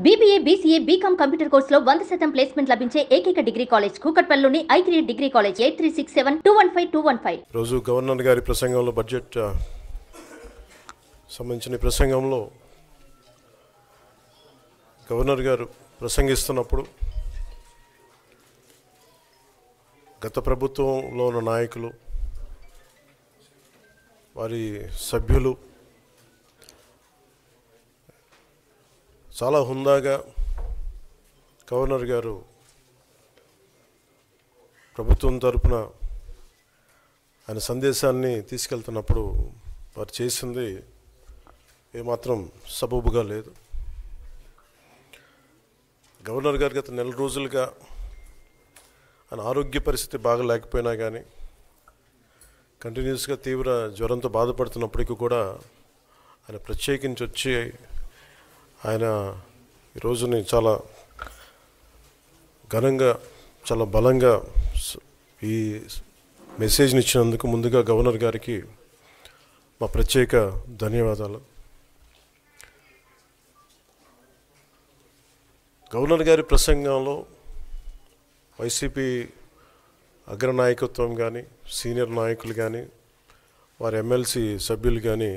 BBA, BCA, BCom computer కోర్సులో 100% placement లభించే ఏకైక డిగ్రీ కాలేజ్ కూకట్పల్లిలోని I3 డిగ్రీ కాలేజ్ 8367215215. రోజు గవర్నర్ గారి ప్రసంగంలో బడ్జెట్ సంబంధించిన ప్రసంగంలో గవర్నర్ గారు ప్రసంగిస్తున్నప్పుడు గత ప్రభుత్వంలో ఉన్న నాయకులు వారి సభ్యులు చాలా హుందాగా గవర్నర్ గారు ప్రభుత్వం తరపున ఆయన సందేశాన్ని తీసుకెళ్తున్నప్పుడు వారు చేసింది ఏమాత్రం సబబుగా లేదు. గవర్నర్ గారు గత నెల రోజులుగా ఆయన ఆరోగ్య పరిస్థితి బాగా లేకపోయినా కానీ కంటిన్యూస్గా తీవ్ర జ్వరంతో బాధపడుతున్నప్పటికీ కూడా ఆయన ప్రత్యేకించి వచ్చి ఆయన ఈ రోజుని చాలా ఘనంగా చాలా బలంగా ఈ మెసేజ్ని ఇచ్చినందుకు ముందుగా గవర్నర్ గారికి మా ప్రత్యేక ధన్యవాదాలు. గవర్నర్ గారి ప్రసంగంలో వైసీపీ అగ్రనాయకత్వం కానీ సీనియర్ నాయకులు కానీ వారి ఎమ్మెల్సీ సభ్యులు కానీ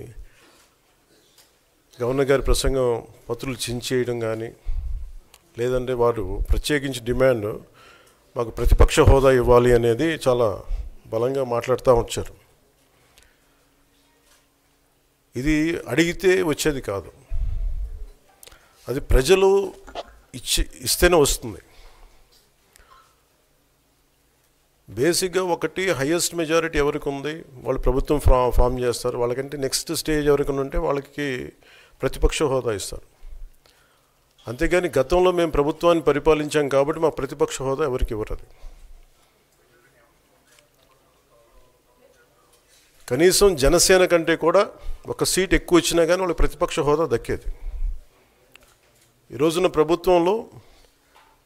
గవర్నర్ గారి ప్రసంగం పత్రులు చించేయడం కానీ లేదంటే వారు ప్రత్యేకించి డిమాండ్ మాకు ప్రతిపక్ష హోదా ఇవ్వాలి అనేది చాలా బలంగా మాట్లాడుతూ వచ్చారు. ఇది అడిగితే వచ్చేది కాదు, అది ప్రజలు ఇస్తేనే వస్తుంది. బేసిక్గా ఒకటి హయ్యెస్ట్ మెజారిటీ ఎవరికి ఉంది వాళ్ళు ప్రభుత్వం ఫామ్ చేస్తారు, వాళ్ళకంటే నెక్స్ట్ స్టేజ్ ఎవరికి ఉంటే వాళ్ళకి ప్రతిపక్ష హోదా ఇస్తారు. అంతేగాని గతంలో మేము ప్రభుత్వాన్ని పరిపాలించాం కాబట్టి మా ప్రతిపక్ష హోదా ఎవరికి ఇవ్వరు. కనీసం జనసేన కంటే కూడా ఒక సీట్ ఎక్కువ వచ్చినా కానీ వాళ్ళకి ప్రతిపక్ష హోదా దక్కేది. ఈ రోజున ప్రభుత్వంలో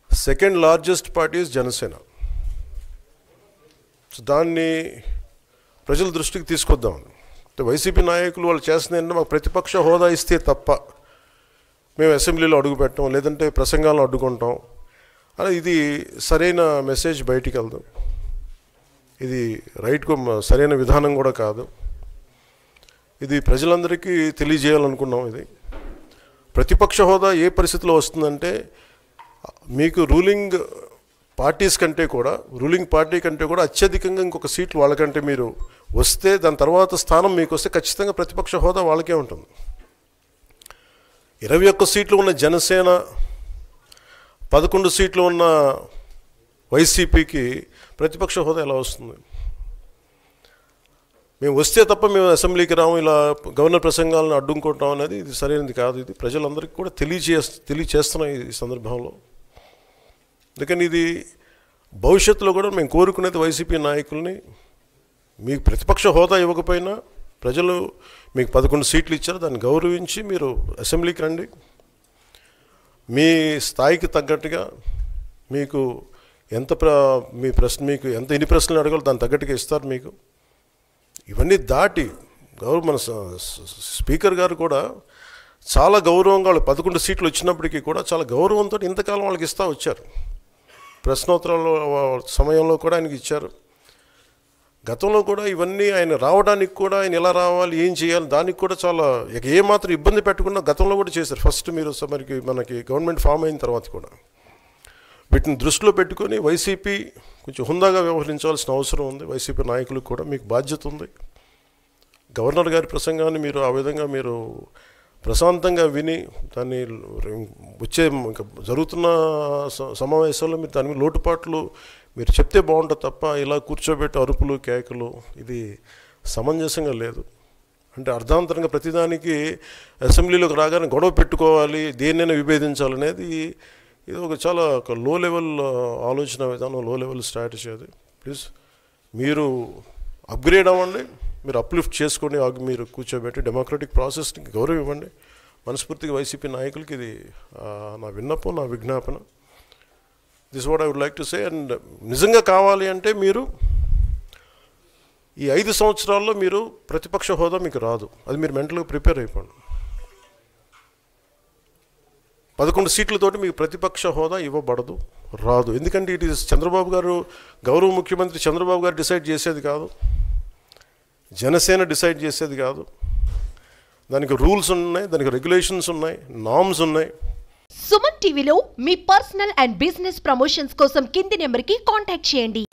సెకండ్ లార్జెస్ట్ పార్టీ జనసేన. దాన్ని ప్రజల దృష్టికి తీసుకొద్దాం. వైసీపీ నాయకులు వాళ్ళు చేస్తున్న మాకు ప్రతిపక్ష హోదా ఇస్తే తప్ప మేము అసెంబ్లీలో అడుగు పెట్టాం లేదంటే ప్రసంగాలను అడ్డుకుంటాం అని ఇది సరైన మెసేజ్ బయటికి వెళ్దాం. ఇది సరైన విధానం కూడా కాదు. ఇది ప్రజలందరికీ తెలియజేయాలనుకున్నాం. ఇది ప్రతిపక్ష హోదా ఏ పరిస్థితిలో వస్తుందంటే మీకు రూలింగ్ పార్టీ కంటే కూడా అత్యధికంగా ఇంకొక సీట్లు వాళ్ళకంటే మీరు వస్తే దాని తర్వాత స్థానం మీకు వస్తే ఖచ్చితంగా ప్రతిపక్ష హోదా వాళ్ళకే ఉంటుంది. 21 సీట్లు ఉన్న జనసేన 11 సీట్లు ఉన్న వైసీపీకి ప్రతిపక్ష హోదా ఎలా వస్తుంది? మేము వస్తే తప్ప మేము అసెంబ్లీకి రాము, ఇలా గవర్నర్ ప్రసంగాలను అడ్డుకుంటాం అనేది ఇది సరైనది కాదు. ఇది ప్రజలందరికీ కూడా తెలియచేస్తున్నాం ఈ సందర్భంలో. అందుకని ఇది భవిష్యత్తులో కూడా మేము కోరుకునేది వైసీపీ నాయకుల్ని, మీకు ప్రతిపక్ష హోదా ఇవ్వకపోయినా ప్రజలు మీకు 11 సీట్లు ఇచ్చారు, దాన్ని గౌరవించి మీరు అసెంబ్లీకి రండి. మీ స్థాయికి తగ్గట్టుగా మీకు ఎన్ని ప్రశ్నలు అడగాలో దాన్ని తగ్గట్టుగా ఇస్తారు మీకు. ఇవన్నీ దాటి మన స్పీకర్ గారు కూడా చాలా గౌరవంగా వాళ్ళు 11 సీట్లు వచ్చినప్పటికీ కూడా చాలా గౌరవంతో ఇంతకాలం వాళ్ళకి ఇస్తూ వచ్చారు. ప్రశ్నోత్తరాల సమయంలో కూడా ఆయనకి ఇచ్చారు. గతంలో కూడా ఇవన్నీ ఆయన రావడానికి కూడా ఆయన ఎలా రావాలి ఏం చేయాలి దానికి కూడా చాలా ఏమాత్రం ఇబ్బంది పెట్టకుండా గతంలో కూడా చేశారు. ఫస్ట్ మీరు మనకి గవర్నమెంట్ ఫామ్ అయిన తర్వాత కూడా వీటిని దృష్టిలో పెట్టుకొని వైసీపీ కొంచెం హుందాగా వ్యవహరించాల్సిన అవసరం ఉంది. వైసీపీ నాయకులకు కూడా మీకు బాధ్యత ఉంది. గవర్నర్ గారి ప్రసంగాన్ని మీరు ఆ విధంగా మీరు ప్రశాంతంగా విని దాన్ని వచ్చే జరుగుతున్న సమావేశాల్లో మీరు దాని మీద లోటుపాట్లు మీరు చెప్తే బాగుంటుంది తప్ప ఇలా కూర్చోబెట్టి అరుపులు కేకలు ఇది సమంజసంగా లేదు. అంటే అర్ధాంతరంగా ప్రతిదానికి అసెంబ్లీలోకి రాగానే గొడవ పెట్టుకోవాలి, దేన్నైనా విభేదించాలనేది ఇది చాలా లో లెవెల్ ఆలోచన విధానం, లో లెవెల్ స్ట్రాటజీ. అది ప్లీజ్ మీరు అప్గ్రేడ్ అవ్వండి, మీరు అప్లిఫ్ట్ చేసుకొని మీరు కూర్చోబెట్టి డెమోక్రటిక్ ప్రాసెస్కి గౌరవం ఇవ్వండి. మనస్ఫూర్తిగా వైసీపీ నాయకులకి ఇది నా విన్నపం, నా విజ్ఞాపన. This what I would like to say. And నిజంగా కావాలి అంటే మీరు ఈ 5 సంవత్సరాల్లో మీరు ప్రతిపక్ష హోదా మీకు రాదు, అది మీరు మెంటల్గా ప్రిపేర్ అయిపోండి. 11 సీట్లతోటి మీకు ప్రతిపక్ష హోదా ఇవ్వబడదు, రాదు. ఎందుకంటే ఇట్ ఈస్ చంద్రబాబు గారు, గౌరవ ముఖ్యమంత్రి చంద్రబాబు గారు డిసైడ్ చేసేది కాదు, జనసేన డిసైడ్ చేసేది కాదు. దానికి రూల్స్ ఉన్నాయి, దానికి రెగ్యులేషన్స్ ఉన్నాయి, నార్మ్స్ ఉన్నాయి. సుమన్ టీవీలో మీ పర్సనల్ అండ్ బిజినెస్ ప్రమోషన్స్ కోసం కింది నెంబర్కి కాంటాక్ట్ చేయండి.